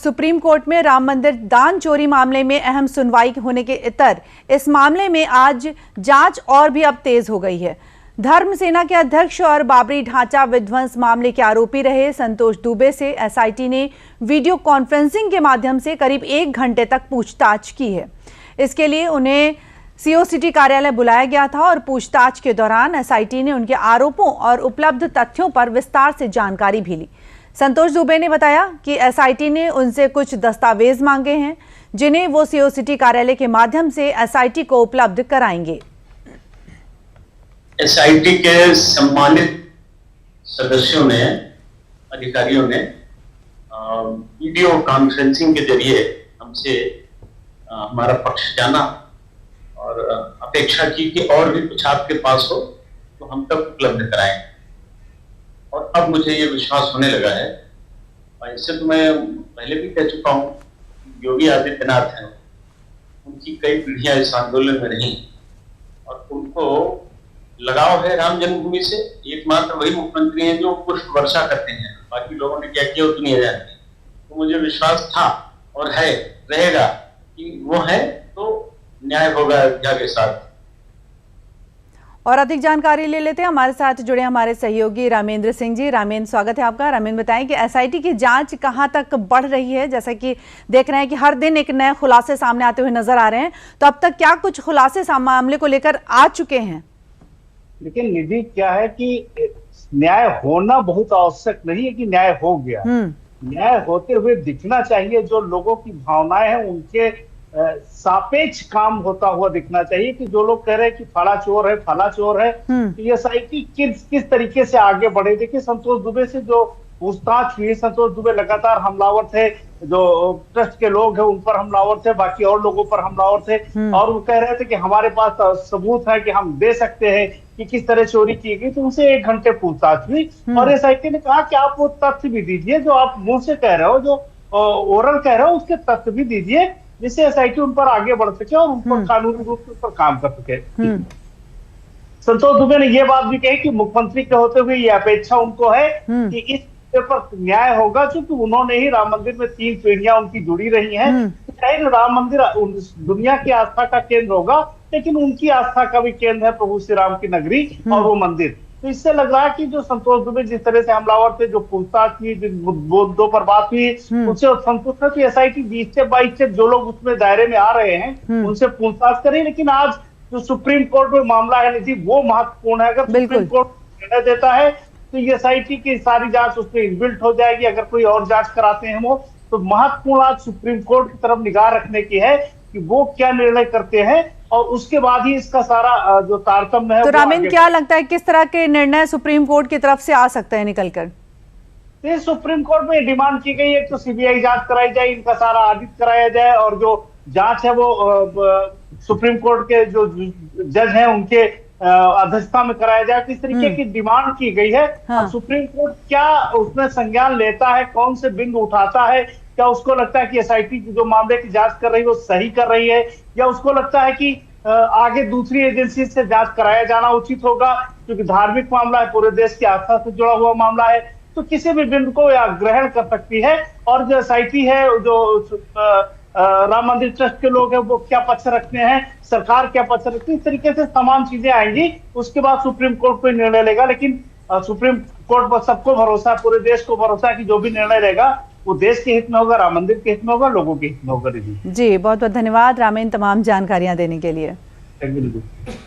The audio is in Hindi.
सुप्रीम कोर्ट में राम मंदिर दान चोरी मामले में अहम सुनवाई होने के इतर इस मामले में आज जांच और भी अब तेज हो गई है। धर्म सेना के अध्यक्ष और बाबरी ढांचा विध्वंस मामले के आरोपी रहे संतोष दुबे से एसआईटी ने वीडियो कॉन्फ्रेंसिंग के माध्यम से करीब 1 घंटे तक पूछताछ की है। इसके लिए उन्हें सीओसीटी कार्यालय बुलाया गया था और पूछताछ के दौरान एसआईटी ने उनके आरोपों और उपलब्ध तथ्यों पर विस्तार से जानकारी भी ली। संतोष दुबे ने बताया कि एसआईटी ने उनसे कुछ दस्तावेज मांगे हैं जिन्हें वो सीओसीटी कार्यालय के माध्यम से एसआईटी को उपलब्ध कराएंगे। एसआईटी के सम्मानित सदस्यों ने, अधिकारियों ने वीडियो कॉन्फ्रेंसिंग के जरिए हमसे हमारा पक्ष जाना और अपेक्षा की कि और भी कुछ आपके पास हो तो हम तक उपलब्ध कराएं। और अब मुझे ये विश्वास होने लगा है, इससे तो मैं पहले भी कह चुका हूँ, योगी आदित्यनाथ हैं, उनकी कई पीढ़ियां इस आंदोलन में रही और उनको लगाव है राम जन्मभूमि से। एकमात्र वही मुख्यमंत्री हैं जो पुष्प वर्षा करते हैं, बाकी लोगों ने क्या किया उतनी है जानती। तो मुझे विश्वास था और है, रहेगा कि वो है तो न्याय होगा अयोध्या के साथ। और अधिक जानकारी ले लेते हैं, हमारे साथ जुड़े हमारे सहयोगी रामेंद्र सिंह जी। रामेंद्र, स्वागत है आपका। रामेंद्र, बताएं कि एसआईटी की जांच कहां तक बढ़ रही है? जैसा कि देख रहे हैं कि हर दिन एक नए खुलासे सामने आते हुए नजर आ रहे हैं, तो अब तक क्या कुछ खुलासे मामले को लेकर आ चुके हैं? लेकिन निधि क्या है कि न्याय होना बहुत आवश्यक नहीं है कि न्याय हो गया। न्याय होते हुए दिखना चाहिए। जो लोगों की भावनाएं हैं उनके सापेक्ष काम होता हुआ दिखना चाहिए। कि जो लोग कह रहे हैं कि फला चोर है, फला चोर है, तो ये एसआईटी किस तरीके से आगे बढ़े। देखिए, संतोष दुबे से जो पूछताछ हुई, संतोष दुबे लगातार हमलावर थे, जो ट्रस्ट के लोग हैं उन पर हमलावर थे, बाकी और लोगों पर हमलावर थे, और वो कह रहे थे कि हमारे पास सबूत है कि हम दे सकते हैं कि किस तरह चोरी की गई। तो उनसे 1 घंटे पूछताछ हुई और एसआईटी ने कहा कि आप वो तथ्य भी दीजिए जो आप मुंह से कह रहे हो, जो ओरल कह रहे हो, उसके तथ्य भी दीजिए, जिससे एसआईटी उन पर आगे बढ़ सके और उन पर कानूनी रूप से उन पर काम कर सके। संतोष दुबे ने यह बात भी कही कि मुख्यमंत्री के होते हुए ये अपेक्षा उनको है कि इस पर न्याय होगा, क्योंकि उन्होंने ही राम मंदिर में 3 पीढ़ियां उनकी जुड़ी रही हैं। चाहे राम मंदिर दुनिया की आस्था का केंद्र होगा, लेकिन उनकी आस्था का भी केंद्र है प्रभु श्री राम की नगरी और वो मंदिर। तो इससे लग रहा है कि जो संतोष दुबे जिस तरह से हमलावर थे, जो पूछताछ की, जिन मुद्दों पर बात हुई, उससे संतुष्ट है कि एसआईटी 20 से 22 से जो लोग उसमें दायरे में आ रहे हैं उनसे पूछताछ करें। लेकिन आज जो सुप्रीम कोर्ट में मामला है निधि, वो महत्वपूर्ण है। अगर सुप्रीम कोर्ट निर्णय देता है तो ये एसआईटी की सारी जांच उसमें इनबिल्ट हो जाएगी। अगर कोई और जांच कराते हैं वो, तो महत्वपूर्ण आज सुप्रीम कोर्ट की तरफ निगाह रखने की है कि वो क्या निर्णय करते हैं, और उसके बाद ही इसका सारा जो तारतम्य है। तो रामेंद्र, क्या लगता है किस तरह के निर्णय सुप्रीम कोर्ट की तरफ से आ सकते हैं निकलकर? सुप्रीम कोर्ट में डिमांड की गई है तो सीबीआई जांच कराई जाए, इनका सारा ऑडिट कराया जाए, और जो जांच है वो सुप्रीम कोर्ट के जो जज हैं उनके अध्यक्षता में कराया जाए। किस तरीके की डिमांड की गई है। हाँ। सुप्रीम कोर्ट क्या उसमें संज्ञान लेता है, कौन से बिंदु उठाता है? क्या उसको लगता है कि एसआईटी जो मामले की जांच कर रही है वो सही कर रही है, या उसको लगता है कि आगे दूसरी एजेंसी से जांच कराया जाना उचित होगा, क्योंकि धार्मिक मामला है, पूरे देश की आस्था से जुड़ा हुआ मामला है। तो किसी भी बिंदु को या ग्रहण कर सकती है। और जो एसआईटी है, जो राम मंदिर ट्रस्ट के लोग हैं, वो क्या पक्ष रखते हैं, सरकार क्या पक्ष रखती है, इस तरीके से तमाम चीजें आएंगी। उसके बाद सुप्रीम कोर्ट कोई निर्णय लेगा। लेकिन सुप्रीम कोर्ट पर सबको भरोसा, पूरे देश को भरोसा है कि जो भी निर्णय लेगा वो देश के हित में होगा, राम मंदिर के हित में होगा, लोगों के हित में होगा। जी, बहुत बहुत धन्यवाद रामेंद्र तमाम जानकारियां देने के लिए।